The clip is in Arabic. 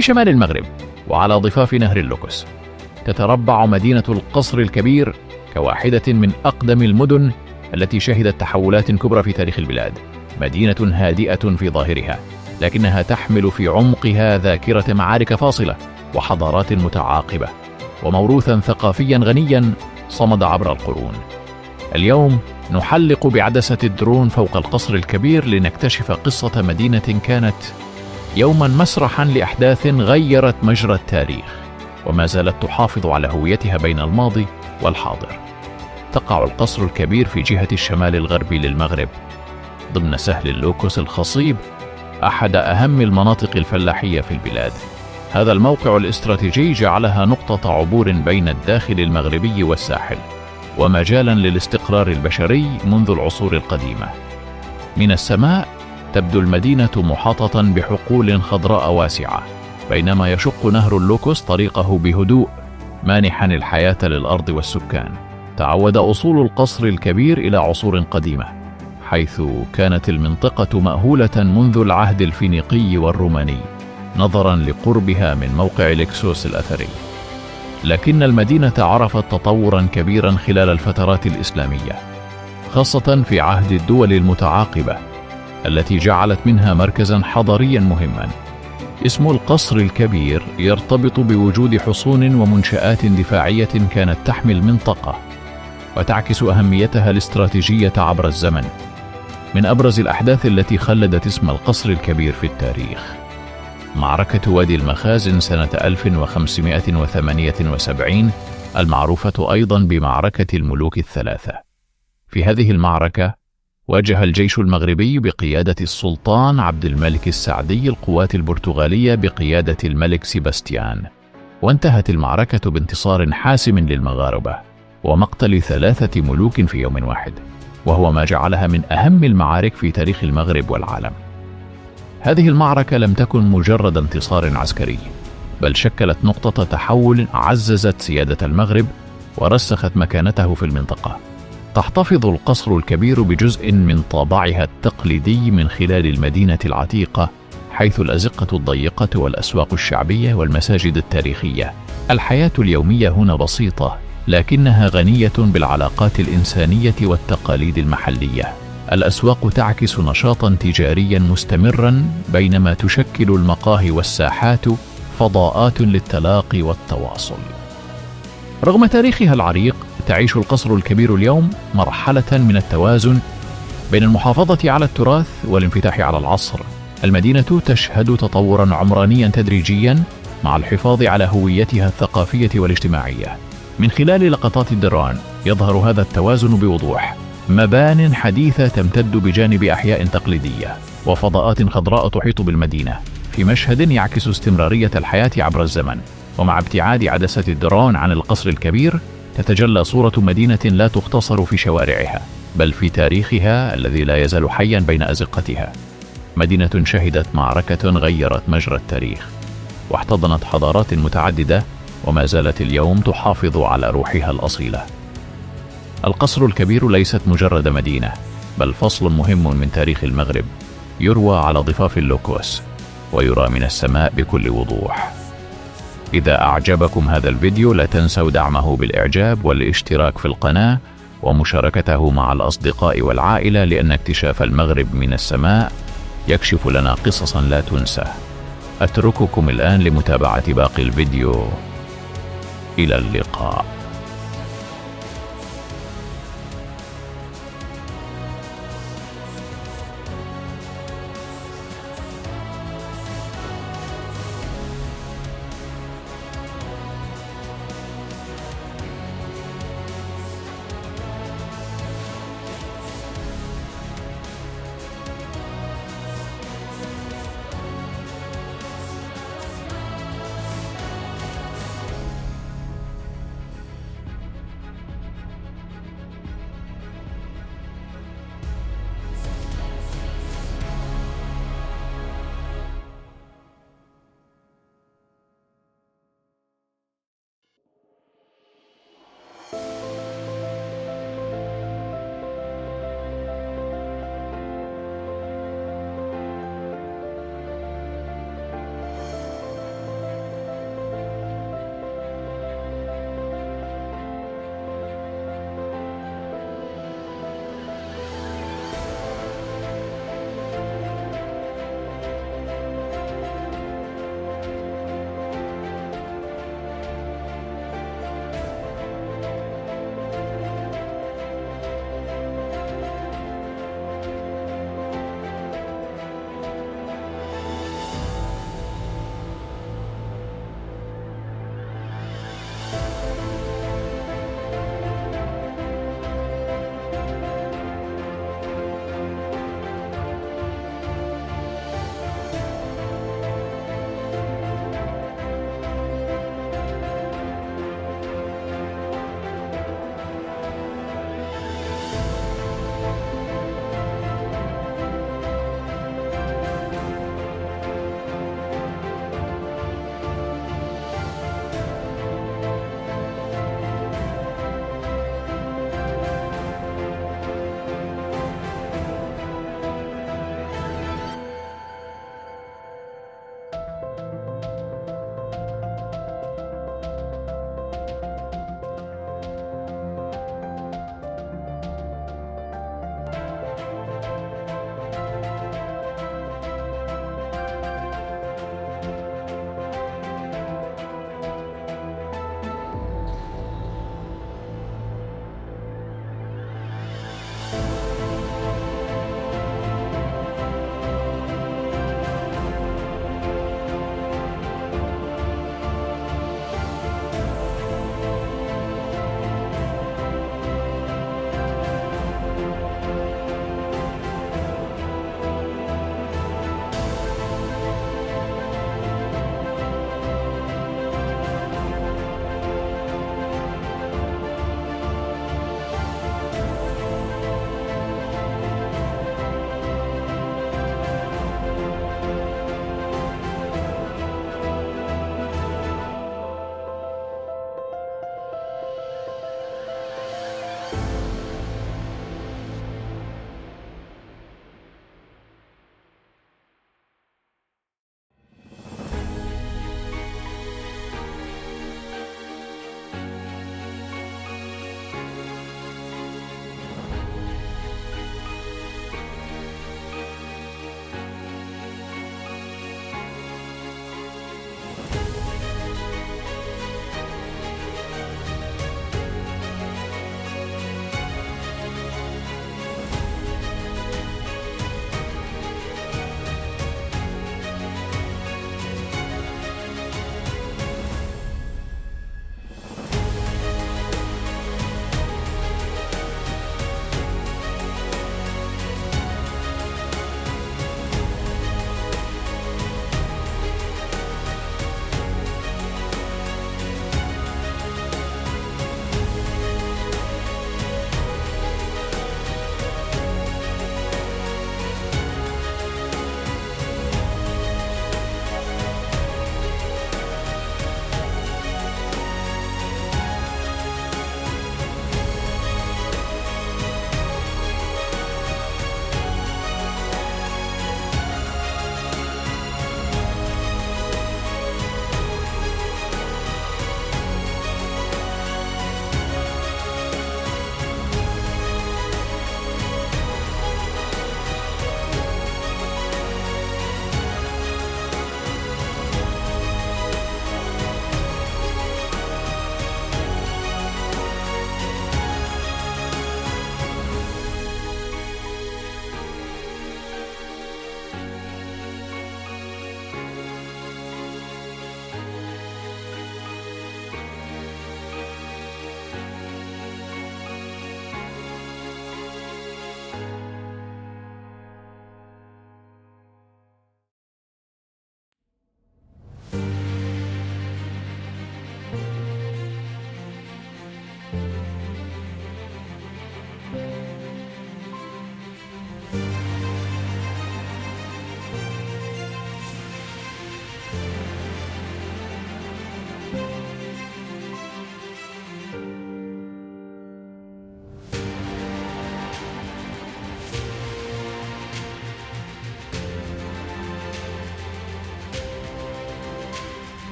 في شمال المغرب وعلى ضفاف نهر اللوكس تتربع مدينة القصر الكبير كواحدة من أقدم المدن التي شهدت تحولات كبرى في تاريخ البلاد. مدينة هادئة في ظاهرها، لكنها تحمل في عمقها ذاكرة معارك فاصلة وحضارات متعاقبة وموروثا ثقافيا غنيا صمد عبر القرون. اليوم نحلق بعدسة الدرون فوق القصر الكبير لنكتشف قصة مدينة كانت يوما مسرحا لأحداث غيرت مجرى التاريخ وما زالت تحافظ على هويتها بين الماضي والحاضر. تقع القصر الكبير في جهة الشمال الغربي للمغرب ضمن سهل اللوكس الخصيب، أحد أهم المناطق الفلاحية في البلاد. هذا الموقع الاستراتيجي جعلها نقطة عبور بين الداخل المغربي والساحل ومجالا للاستقرار البشري منذ العصور القديمة. من السماء تبدو المدينة محاطة بحقول خضراء واسعة، بينما يشق نهر اللوكس طريقه بهدوء مانحا الحياة للأرض والسكان. تعود أصول القصر الكبير إلى عصور قديمة، حيث كانت المنطقة مأهولة منذ العهد الفينيقي والروماني نظرا لقربها من موقع الإكسوس الأثري. لكن المدينة عرفت تطورا كبيرا خلال الفترات الإسلامية، خاصة في عهد الدول المتعاقبة التي جعلت منها مركزا حضاريا مهما. اسم القصر الكبير يرتبط بوجود حصون ومنشآت دفاعية كانت تحمي المنطقة وتعكس أهميتها الاستراتيجية عبر الزمن. من أبرز الأحداث التي خلدت اسم القصر الكبير في التاريخ معركة وادي المخازن سنة 1578 المعروفة أيضا بمعركة الملوك الثلاثة. في هذه المعركة واجه الجيش المغربي بقيادة السلطان عبد الملك السعدي القوات البرتغالية بقيادة الملك سيباستيان، وانتهت المعركة بانتصار حاسم للمغاربة ومقتل 3 ملوك في يوم واحد، وهو ما جعلها من أهم المعارك في تاريخ المغرب والعالم. هذه المعركة لم تكن مجرد انتصار عسكري، بل شكلت نقطة تحول عززت سيادة المغرب ورسخت مكانته في المنطقة. تحتفظ القصر الكبير بجزء من طابعها التقليدي من خلال المدينة العتيقة، حيث الأزقة الضيقة والأسواق الشعبية والمساجد التاريخية. الحياة اليومية هنا بسيطة، لكنها غنية بالعلاقات الإنسانية والتقاليد المحلية. الأسواق تعكس نشاطا تجاريا مستمرا، بينما تشكل المقاهي والساحات فضاءات للتلاقي والتواصل. رغم تاريخها العريق، تعيش القصر الكبير اليوم مرحلة من التوازن بين المحافظة على التراث والانفتاح على العصر. المدينة تشهد تطورا عمرانيا تدريجيا مع الحفاظ على هويتها الثقافية والاجتماعية. من خلال لقطات الدرون يظهر هذا التوازن بوضوح: مبان حديثة تمتد بجانب أحياء تقليدية، وفضاءات خضراء تحيط بالمدينة، في مشهد يعكس استمرارية الحياة عبر الزمن. ومع ابتعاد عدسة الدرون عن القصر الكبير تتجلى صورة مدينة لا تختصر في شوارعها، بل في تاريخها الذي لا يزال حيا بين أزقتها. مدينة شهدت معركة غيرت مجرى التاريخ واحتضنت حضارات متعددة، وما زالت اليوم تحافظ على روحها الأصيلة. القصر الكبير ليست مجرد مدينة، بل فصل مهم من تاريخ المغرب، يروى على ضفاف اللوكس ويرى من السماء بكل وضوح. إذا أعجبكم هذا الفيديو لا تنسوا دعمه بالإعجاب والاشتراك في القناة ومشاركته مع الأصدقاء والعائلة، لأن اكتشاف المغرب من السماء يكشف لنا قصصا لا تنسى. أترككم الآن لمتابعة باقي الفيديو. إلى اللقاء.